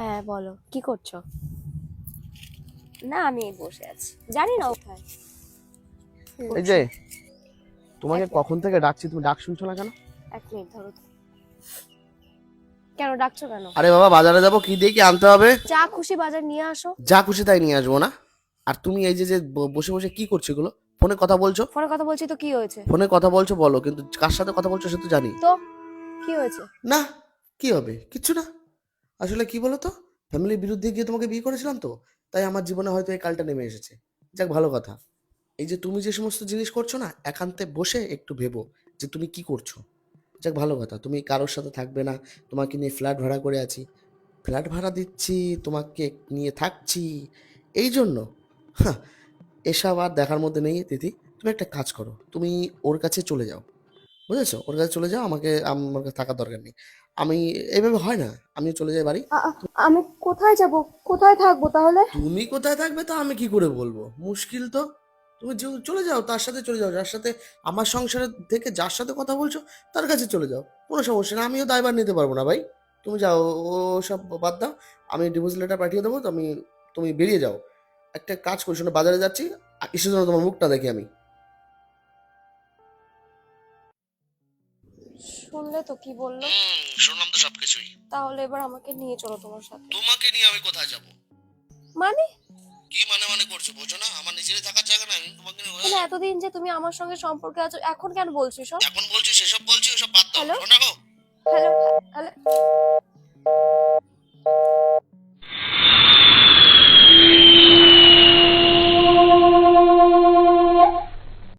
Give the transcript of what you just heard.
হ্যাঁ বলো, কি করছো? না, আমি এই বসে আছি, জানি না কোথায়। এই যে এক তোমাকে মিনিট, কখন থেকে ডাকছি, তুমি ডাক শুনছো না কেন? এক মিনিট ধরো তো। কেন ডাকছো কেন? আরে বাবা, বাজারে যাবো, কি দিয়ে কি আনতে হবে? যা খুশি বাজার নিয়ে আসো। যা খুশি তাই নিয়ে আসবো না? আর তুমি এই যে যে বসে বসে কি করছো এগুলো? ফোনে কথা বলছো? ফোনে কথা বলছি তো কি হয়েছে? ফোনে কথা বলছো বলো, কিন্তু কার সাথে কথা বলছো সে তো জানি তো কি হয়েছে? না। কি হবে? কিচ্ছু না। আসলে কি বলো তো, ফ্যামিলির বিরুদ্ধে গিয়ে তোমাকে বিয়ে করেছিলাম তো, তাই আমার জীবনে হয়তো এই কালটা নেমে এসেছে। যাক, ভালো কথা। এই যে তুমি যে সমস্ত জিনিস করছো না, একান্তে বসে একটু ভেবো যে তুমি কি করছো। যাক, ভালো কথা, তুমি কারোর সাথে থাকবে না। তোমাকে নিয়ে ফ্ল্যাট ভাড়া করে আছি, ফ্ল্যাট ভাড়া দিচ্ছি, তোমাকে নিয়ে থাকছি, এই জন্য। হ্যাঁ, এসব আর দেখার মধ্যে নেই দিদি। তুমি একটা কাজ করো, তুমি ওর কাছে চলে যাও, বুঝেছো? ওর কাছে চলে যাও, আমার কাছে থাকার দরকার নেই। আমি এইভাবে হয় না, আমি চলে যাই বাড়ি। আ- আ- আমি কোথায় যাব? কোথায় থাকবো তাহলে? তুমি কোথায় থাকবে তা আমি কি করে বলবো, মুশকিল তো। তুমি চলে যাও, তার সাথে চলে যাও, যার সাথে আমার সংসারের থেকে যার সাথে কথা বলছো তার কাছে চলে যাও। কোনো সমস্যা না, আমিও দায়ভার নিতে পারবো না ভাই। তুমি যাও, ও সব বাদ দাও। আমি ডিভোর্স লেটার পাঠিয়ে দেবো, তুমি বেরিয়ে যাও। একটা কাজ করি, শোনো, বাজারে যাচ্ছি, কিসের জন্য তোমার মুখটা দেখি আমি। শুনলে তো কি বললো? শুনলাম তো সবকিছুই। তাহলে এবার আমাকে নিয়ে চলো তোমার সাথে। তোমাকে নিয়ে আমি কোথায় যাব? মানে? কি মানে করছো, বোঝো না? আমার নিজেরই থাকার জায়গা না, আমি তোমাকে নিয়ে তাহলে এতদিন যে তুমি আমার সঙ্গে সম্পর্কে আছো, এখন কেন বলছো সব? এখন বলছি সেসব বলছি, ওসব বাদ দাও, হ্যালো, শোনো গো। Hello, hello.